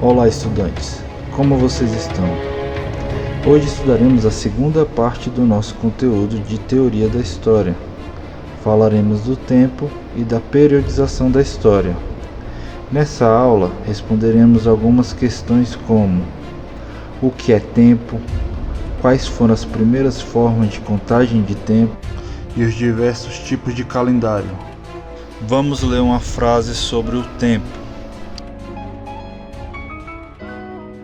Olá, estudantes! Como vocês estão? Hoje estudaremos a segunda parte do nosso conteúdo de Teoria da História. Falaremos do tempo e da periodização da história. Nessa aula, responderemos algumas questões como: o que é tempo? Quais foram as primeiras formas de contagem de tempo? E os diversos tipos de calendário. Vamos ler uma frase sobre o tempo.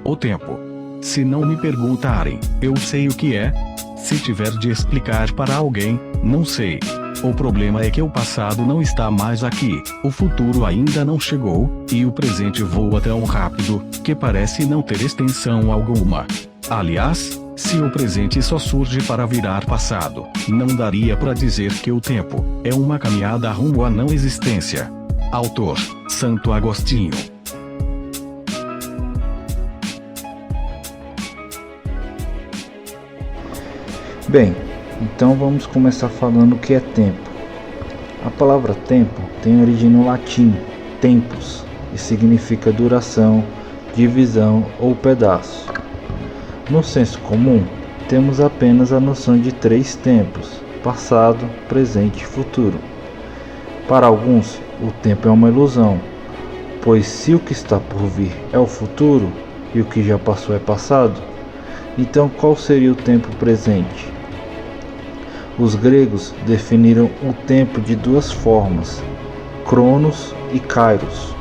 O tempo. Se não me perguntarem, eu sei o que é. Se tiver de explicar para alguém, não sei. O problema é que o passado não está mais aqui, o futuro ainda não chegou, e o presente voa tão rápido, que parece não ter extensão alguma. Aliás, se o presente só surge para virar passado, não daria para dizer que o tempo é uma caminhada rumo à não existência. Autor: Santo Agostinho. Bem, então vamos começar falando o que é tempo. A palavra tempo tem origem no latim, tempus, e significa duração, divisão ou pedaço. No senso comum, temos apenas a noção de 3 tempos: passado, presente e futuro. Para alguns, o tempo é uma ilusão, pois se o que está por vir é o futuro e o que já passou é passado, então qual seria o tempo presente? Os gregos definiram o tempo de duas formas, cronos e kairos.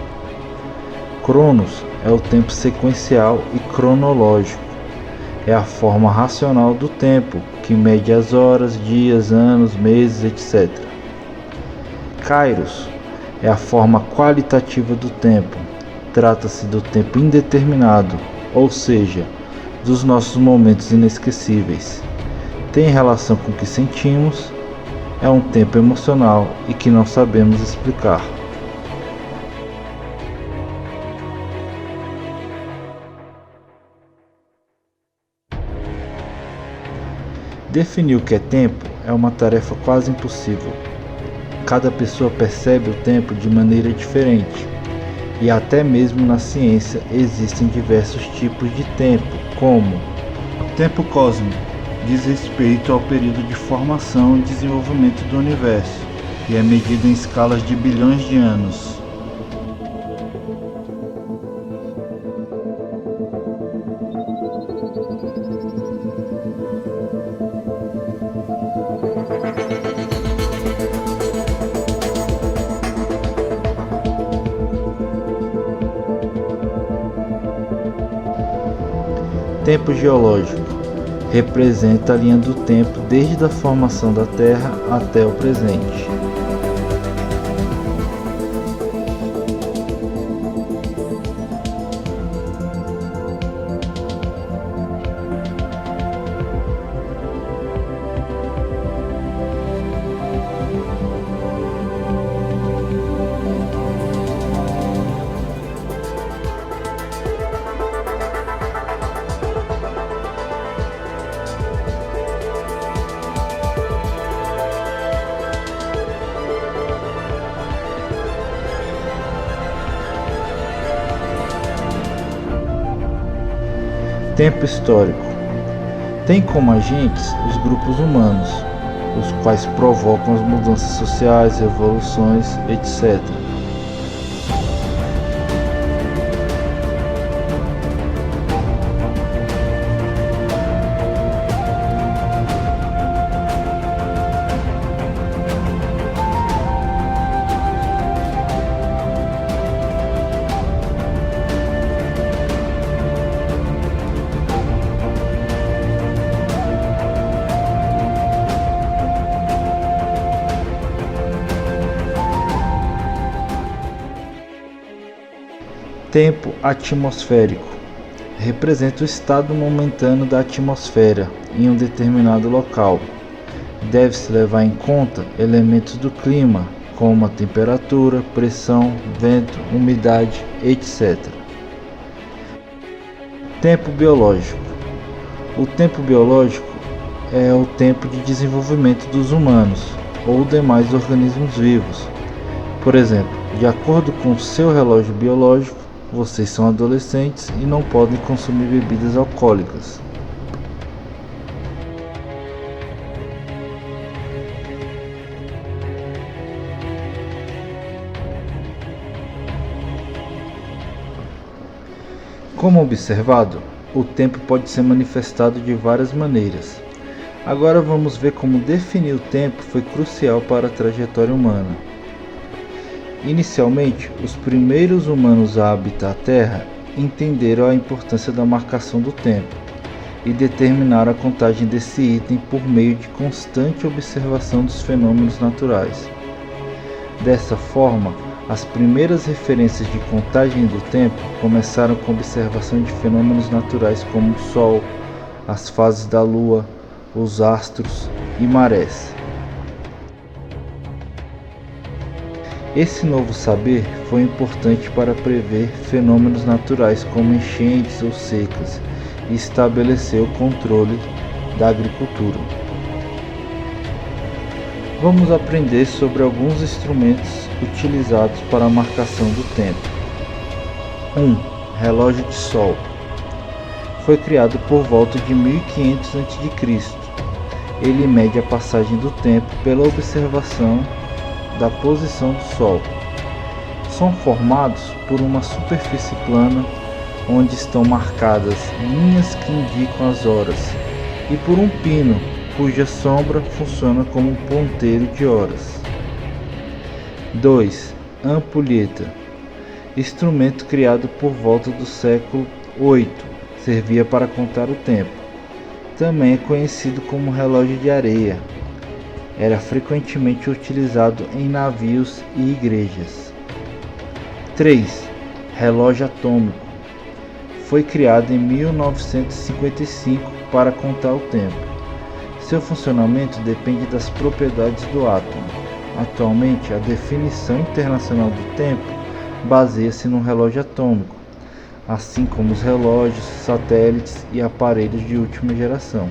Cronos é o tempo sequencial e cronológico. É a forma racional do tempo, que mede as horas, dias, anos, meses, etc. Kairos é a forma qualitativa do tempo. Trata-se do tempo indeterminado, ou seja, dos nossos momentos inesquecíveis. Tem relação com o que sentimos, é um tempo emocional e que não sabemos explicar. Definir o que é tempo é uma tarefa quase impossível. Cada pessoa percebe o tempo de maneira diferente, e até mesmo na ciência existem diversos tipos de tempo, como tempo cósmico. Diz respeito ao período de formação e desenvolvimento do universo, e é medido em escalas de bilhões de anos. Tempo geológico representa a linha do tempo desde a formação da Terra até o presente. Tempo histórico. Tem como agentes os grupos humanos, os quais provocam as mudanças sociais, revoluções, etc. Tempo atmosférico. Representa o estado momentâneo da atmosfera em um determinado local. Deve-se levar em conta elementos do clima, como a temperatura, pressão, vento, umidade, etc. Tempo biológico. O tempo biológico é o tempo de desenvolvimento dos humanos ou demais organismos vivos. Por exemplo, de acordo com seu relógio biológico, vocês são adolescentes e não podem consumir bebidas alcoólicas. Como observado, o tempo pode ser manifestado de várias maneiras. Agora vamos ver como definir o tempo foi crucial para a trajetória humana. Inicialmente, os primeiros humanos a habitar a Terra entenderam a importância da marcação do tempo e determinaram a contagem desse item por meio de constante observação dos fenômenos naturais. Dessa forma, as primeiras referências de contagem do tempo começaram com a observação de fenômenos naturais como o Sol, as fases da Lua, os astros e marés. Esse novo saber foi importante para prever fenômenos naturais como enchentes ou secas e estabelecer o controle da agricultura. Vamos aprender sobre alguns instrumentos utilizados para a marcação do tempo. 1. Relógio de sol. Foi criado por volta de 1500 a.C. Ele mede a passagem do tempo pela observação da posição do Sol. São formados por uma superfície plana onde estão marcadas linhas que indicam as horas e por um pino cuja sombra funciona como um ponteiro de horas. 2. Ampulheta. Instrumento criado por volta do século VIII, servia para contar o tempo. Também é conhecido como relógio de areia. Era frequentemente utilizado em navios e igrejas. 3. Relógio atômico. Foi criado em 1955 para contar o tempo. Seu funcionamento depende das propriedades do átomo. Atualmente, a definição internacional do tempo baseia-se no relógio atômico, assim como os relógios, satélites e aparelhos de última geração.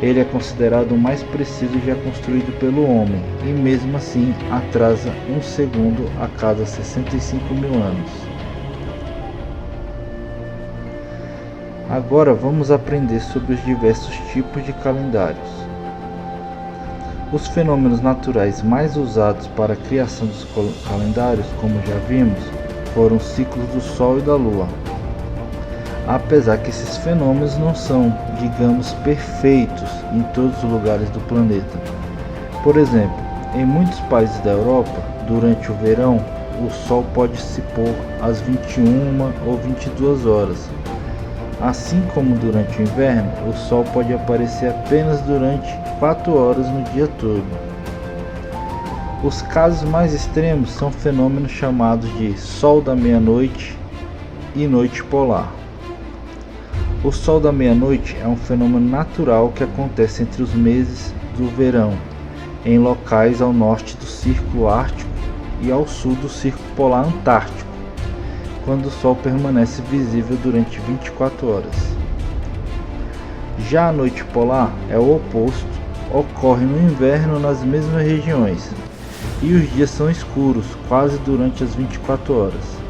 Ele é considerado o mais preciso já construído pelo homem e, mesmo assim, atrasa 1 segundo a cada 65 mil anos. Agora vamos aprender sobre os diversos tipos de calendários. Os fenômenos naturais mais usados para a criação dos calendários, como já vimos, foram os ciclos do Sol e da Lua. Apesar que esses fenômenos não são, digamos, perfeitos em todos os lugares do planeta. Por exemplo, em muitos países da Europa, durante o verão, o Sol pode se pôr às 21 ou 22 horas. Assim como durante o inverno, o Sol pode aparecer apenas durante 4 horas no dia todo. Os casos mais extremos são fenômenos chamados de Sol da meia-noite e noite polar. O Sol da meia-noite é um fenômeno natural que acontece entre os meses do verão, em locais ao norte do Círculo Ártico e ao sul do Círculo Polar Antártico, quando o Sol permanece visível durante 24 horas. Já a noite polar é o oposto, ocorre no inverno nas mesmas regiões, e os dias são escuros quase durante as 24 horas.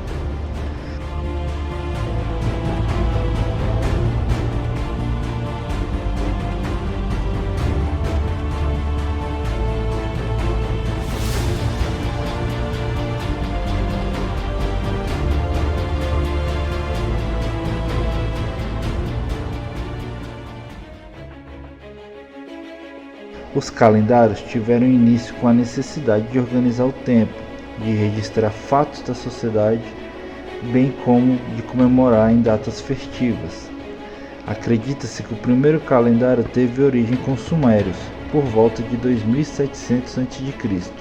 Os calendários tiveram início com a necessidade de organizar o tempo, de registrar fatos da sociedade, bem como de comemorar em datas festivas. Acredita-se que o primeiro calendário teve origem com os sumérios, por volta de 2700 a.C.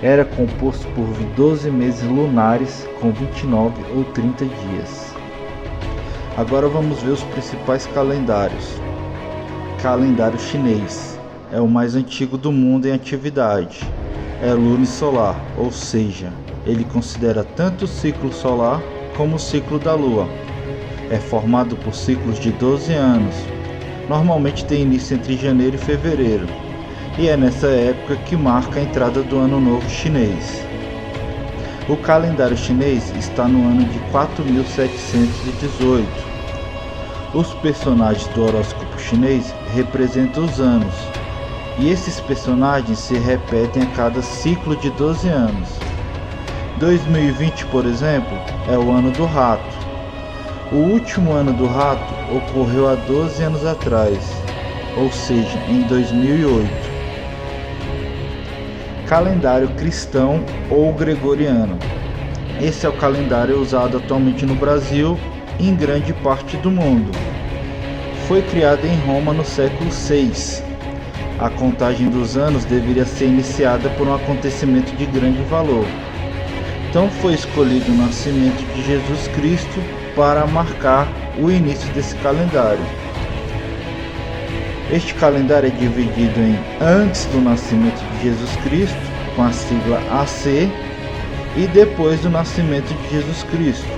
Era composto por 12 meses lunares com 29 ou 30 dias. Agora vamos ver os principais calendários. Calendário chinês. É o mais antigo do mundo em atividade. É lunisolar, ou seja, ele considera tanto o ciclo solar como o ciclo da Lua. É formado por ciclos de 12 anos. Normalmente tem início entre janeiro e fevereiro. E é nessa época que marca a entrada do Ano Novo Chinês. O calendário chinês está no ano de 4718. Os personagens do horóscopo chinês representam os anos, e esses personagens se repetem a cada ciclo de 12 anos. 2020, por exemplo, é o ano do rato. O último ano do rato ocorreu há 12 anos atrás, ou seja, em 2008. Calendário cristão ou gregoriano. Esse é o calendário usado atualmente no Brasil e em grande parte do mundo. Foi criado em Roma no século VI. A contagem dos anos deveria ser iniciada por um acontecimento de grande valor. Então foi escolhido o nascimento de Jesus Cristo para marcar o início desse calendário. Este calendário é dividido em antes do nascimento de Jesus Cristo, com a sigla AC, e depois do nascimento de Jesus Cristo.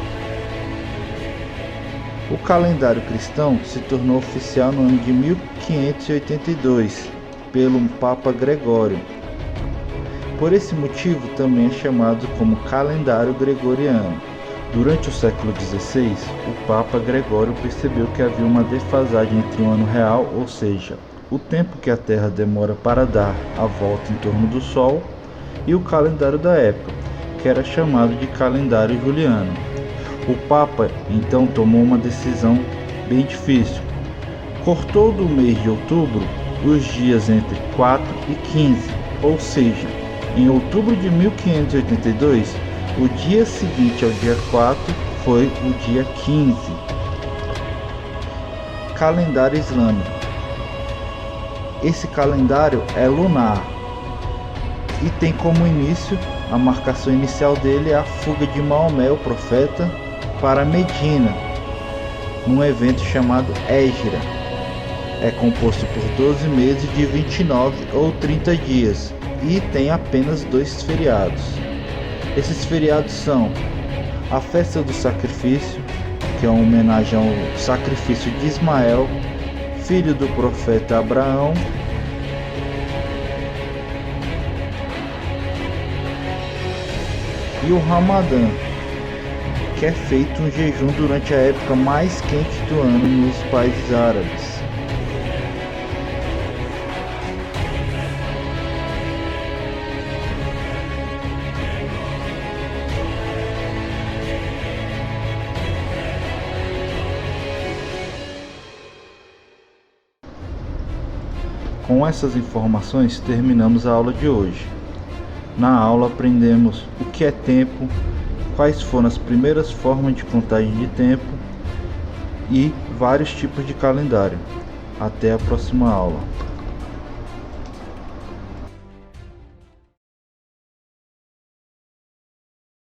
O calendário cristão se tornou oficial no ano de 1582, pelo Papa Gregório. Por esse motivo também é chamado como calendário gregoriano. Durante o século XVI, o Papa Gregório percebeu que havia uma defasagem entre o ano real, ou seja, o tempo que a Terra demora para dar a volta em torno do Sol, e o calendário da época, que era chamado de calendário juliano. O Papa então tomou uma decisão bem difícil. Cortou do mês de outubro os dias entre 4 e 15, ou seja, em outubro de 1582, o dia seguinte ao dia 4 foi o dia 15. Calendário islâmico. Esse calendário é lunar e tem como início, a marcação inicial dele é a fuga de Maomé, o profeta, para Medina, num evento chamado Hégira. É composto por 12 meses de 29 ou 30 dias e tem apenas 2 feriados. Esses feriados são a festa do sacrifício, que é uma homenagem ao sacrifício de Ismael, filho do profeta Abraão, e o Ramadã, que é feito um jejum durante a época mais quente do ano nos países árabes. Com essas informações terminamos a aula de hoje. Na aula aprendemos o que é tempo, quais foram as primeiras formas de contagem de tempo e vários tipos de calendário. Até a próxima aula.